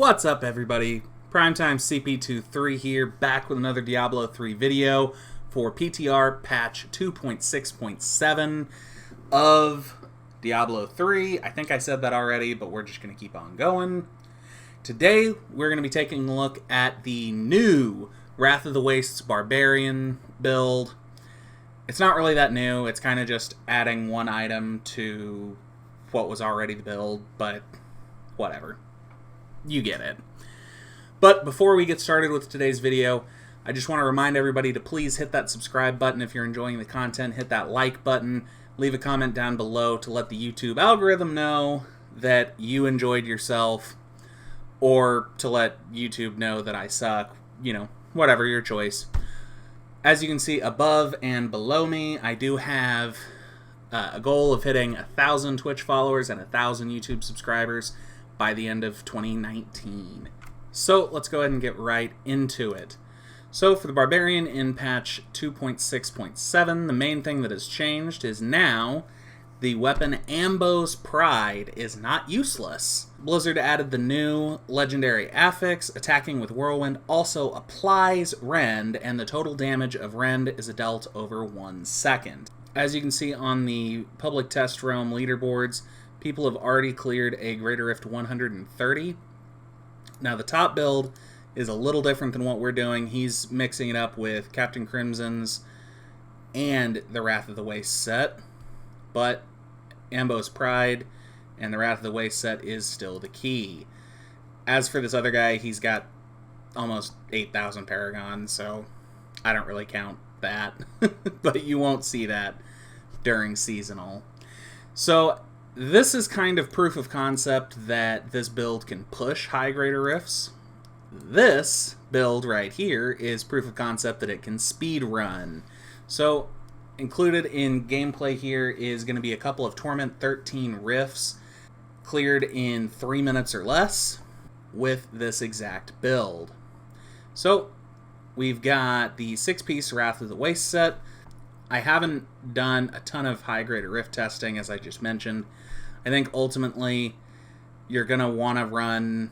What's up, everybody? Primetime CP23 here, back with another Diablo 3 video for PTR patch 2.6.7 of Diablo 3. I think I said that already, but we're just going to keep on going. Today, we're going to be taking a look at the new Wrath of the Wastes Barbarian build. It's not really that new, it's kind of just adding one item to what was already the build, but whatever. You get it. But before we get started with today's video, I just want to remind everybody to please hit that subscribe button if you're enjoying the content, hit that like button, leave a comment down below to let the YouTube algorithm know that you enjoyed yourself, or to let YouTube know that I suck, you know, whatever your choice. As you can see above and below me, I do have a goal of hitting 1,000 Twitch followers and 1,000 YouTube subscribers by the end of 2019. So let's go ahead and get right into it. So for the Barbarian in patch 2.6.7, the main thing that has changed is now the weapon Ambo's Pride is not useless. Blizzard added the new legendary affix, attacking with Whirlwind also applies rend, and the total damage of rend is dealt over 1 second. As you can see on the public test realm leaderboards, people have already cleared a Greater Rift 130. Now the top build is a little different than what we're doing. He's mixing it up with Captain Crimson's and the Wrath of the Waste set. But Ambo's Pride and the Wrath of the Waste set is still the key. As for this other guy, he's got almost 8,000 Paragon, so I don't really count that. But you won't see that during seasonal. So this is kind of proof of concept that this build can push high Greater Rifts. This build right here is proof of concept that it can speed run. So included in gameplay here is going to be a couple of Torment 13 rifts cleared in 3 minutes or less with this exact build. So we've got the 6-piece Wrath of the Waste set. I haven't done a ton of high Greater Rift testing, as I just mentioned. I think ultimately you're going to want to run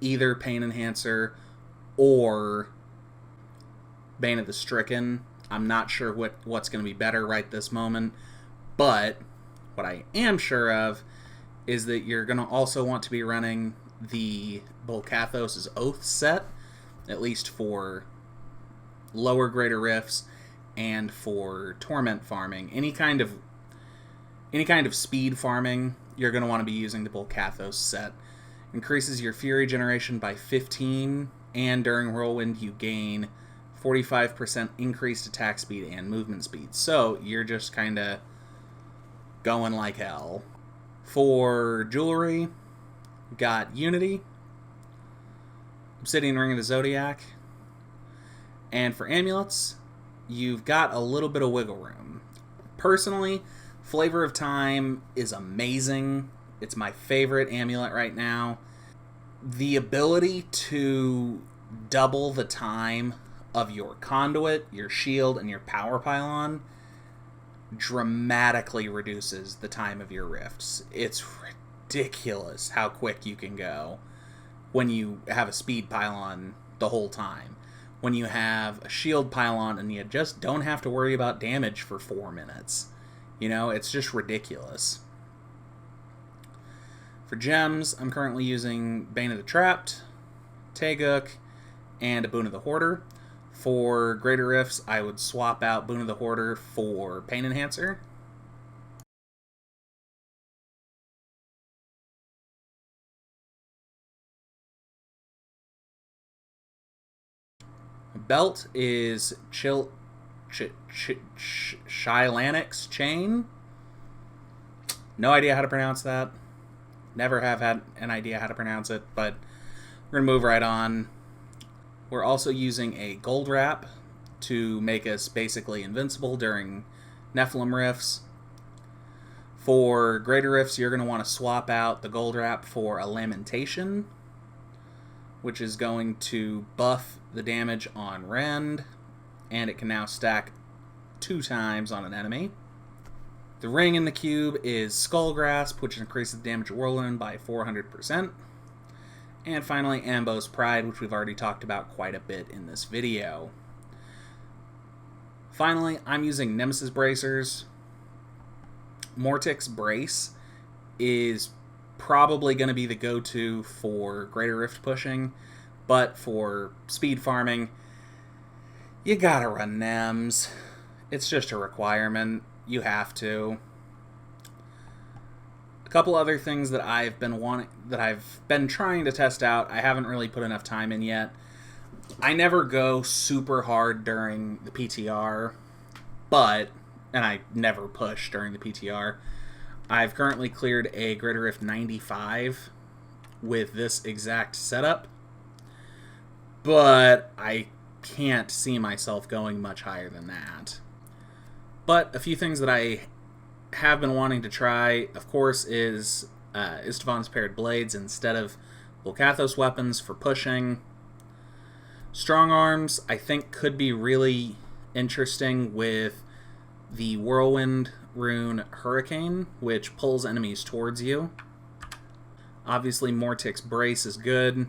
either Pain Enhancer or Bane of the Stricken. I'm not sure what's going to be better right this moment, but what I am sure of is that you're going to also want to be running the Bolcathos' Oath set, at least for lower Greater Rifts and for Torment farming. Any kind of speed farming, you're going to want to be using the Bolcathos set. Increases your Fury generation by 15, and during Whirlwind you gain 45% increased attack speed and movement speed. So you're just kind of going like hell. For jewelry, got Unity, Obsidian Ring of the Zodiac, and for amulets, you've got a little bit of wiggle room. Personally, Flavor of Time is amazing. It's my favorite amulet right now. The ability to double the time of your conduit, your shield, and your power pylon dramatically reduces the time of your rifts. It's ridiculous how quick you can go when you have a speed pylon the whole time. When you have a shield pylon and you just don't have to worry about damage for 4 minutes. You know, it's just ridiculous. For gems, I'm currently using Bane of the Trapped, Taeguk, and a Boon of the Hoarder. For Greater Rifts, I would swap out Boon of the Hoarder for Pain Enhancer. Belt is Shylanix Chain. No idea how to pronounce that. Never have had an idea how to pronounce it, but we're going to move right on. We're also using a gold wrap to make us basically invincible during Nephilim rifts. For Greater Rifts, you're going to want to swap out the gold wrap for a Lamentation, which is going to buff the damage on rend, and it can now stack 2 times on an enemy. The ring in the cube is Skull Grasp, which increases the damage of Whirlwind by 400%. And finally, Ambo's Pride, which we've already talked about quite a bit in this video. Finally, I'm using Nemesis Bracers. Mortix Brace is probably going to be the go-to for Greater Rift pushing, but for speed farming, you gotta run Nems. It's just a requirement. You have to. A couple other things that I've been trying to test out. I haven't really put enough time in yet. I never go super hard during the PTR, and I never push during the PTR. I've currently cleared a Greater Rift 95 with this exact setup, but I can't see myself going much higher than that. But a few things that I have been wanting to try, of course, is Istvan's Paired Blades instead of Volcathos weapons for pushing. Strong Arms, I think, could be really interesting with the Whirlwind rune Hurricane, which pulls enemies towards you. Obviously, Mortix Brace is good.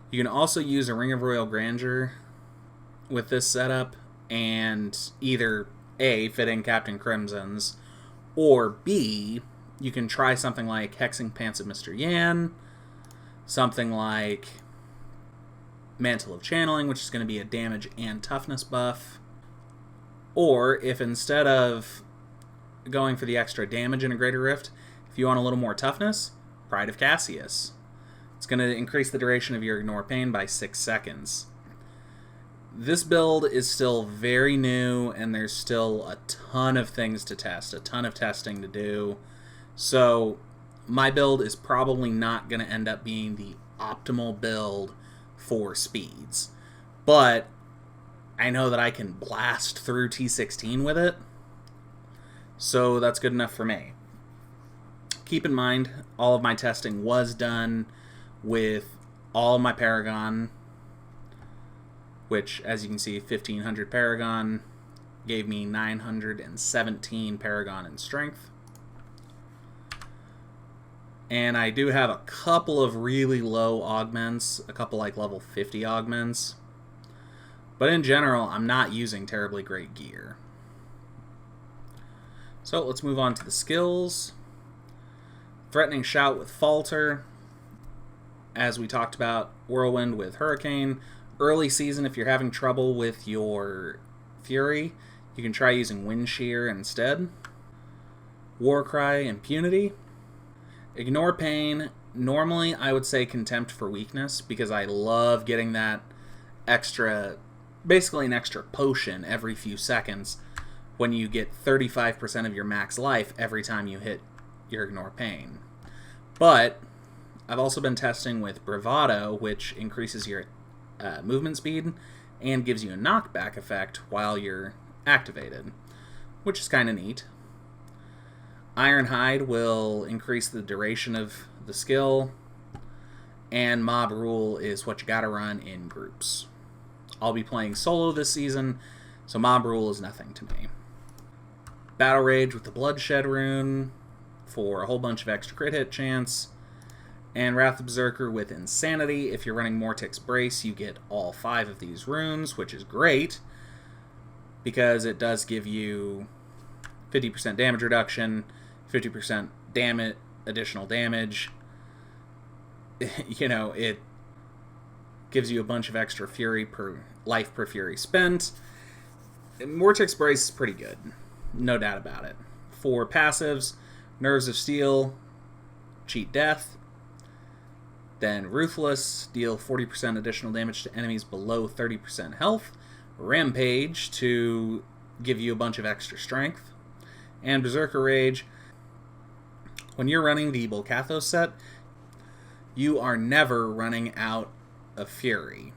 You can also use a Ring of Royal Grandeur with this setup, and either A, fit in Captain Crimson's, or B, you can try something like Hexing Pants of Mr. Yan, something like Mantle of Channeling, which is going to be a damage and toughness buff. Or, if instead of going for the extra damage in a Greater Rift, if you want a little more toughness, Pride of Cassius. It's going to increase the duration of your Ignore Pain by 6 seconds. This build is still very new, and there's still a ton of things to test, a ton of testing to do. So, my build is probably not going to end up being the optimal build for speeds. But I know that I can blast through T16 with it, so that's good enough for me. Keep in mind, all of my testing was done with all my Paragon, which, as you can see, 1500 Paragon gave me 917 Paragon in strength. And I do have a couple of really low augments, a couple like level 50 augments. But in general, I'm not using terribly great gear. So let's move on to the skills. Threatening Shout with Falter. As we talked about, Whirlwind with Hurricane. Early season, if you're having trouble with your Fury, you can try using Wind Shear instead. Warcry, Impunity. Ignore Pain. Normally, I would say Contempt for Weakness, because I love getting that extra, basically an extra potion every few seconds when you get 35% of your max life every time you hit your Ignore Pain. But I've also been testing with Bravado, which increases your movement speed and gives you a knockback effect while you're activated, which is kind of neat. Ironhide will increase the duration of the skill, and Mob Rule is what you gotta run in groups. I'll be playing solo this season, so Mob Rule is nothing to me. Battle Rage with the Bloodshed rune for a whole bunch of extra crit hit chance, and Wrath of Berserker with Insanity. If you're running Mortix Brace, you get all 5 of these runes, which is great, because it does give you 50% damage reduction, 50% additional damage. You know, it gives you a bunch of extra fury per life per fury spent. Mortix Brace is pretty good, no doubt about it. For passives, Nerves of Steel, cheat death. Then Ruthless, deal 40% additional damage to enemies below 30% health. Rampage, to give you a bunch of extra strength. And Berserker Rage, when you're running the Volcathos set, you are never running out of Fury.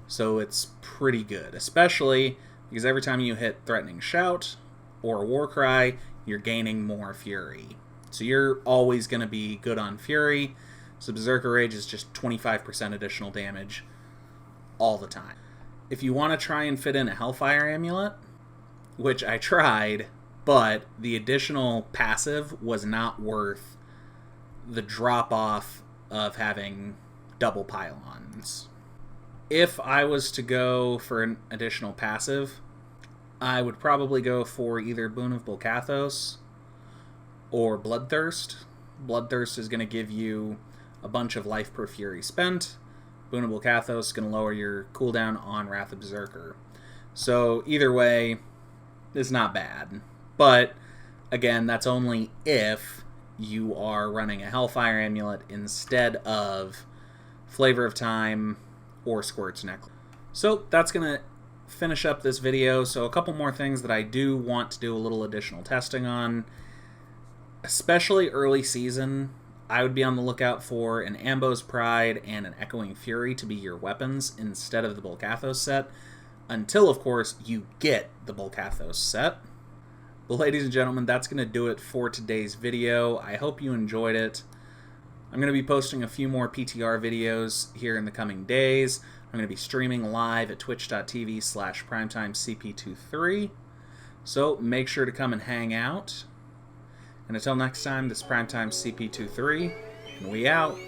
So it's pretty good, especially because every time you hit Threatening Shout or Warcry, you're gaining more Fury. So you're always going to be good on Fury. So Berserker Rage is just 25% additional damage all the time. If you want to try and fit in a Hellfire Amulet, which I tried, but the additional passive was not worth the drop-off of having double pylons. If I was to go for an additional passive, I would probably go for either Boon of Bolcathos or Bloodthirst. Bloodthirst is going to give you a bunch of life per fury spent. Boon of Bolcathos is going to lower your cooldown on Wrath of Berserker. So either way is not bad. But again, that's only if you are running a Hellfire Amulet instead of Flavor of Time or Squirt's Necklace. So that's going to finish up this video. So a couple more things that I do want to do a little additional testing on. Especially early season, I would be on the lookout for an Ambo's Pride and an Echoing Fury to be your weapons instead of the Bolcathos set, until, of course, you get the Bolcathos set. But ladies and gentlemen, that's going to do it for today's video. I hope you enjoyed it. I'm going to be posting a few more PTR videos here in the coming days. I'm going to be streaming live at twitch.tv/primetimecp23. So make sure to come and hang out. And until next time, this is Primetime CP23, and we out.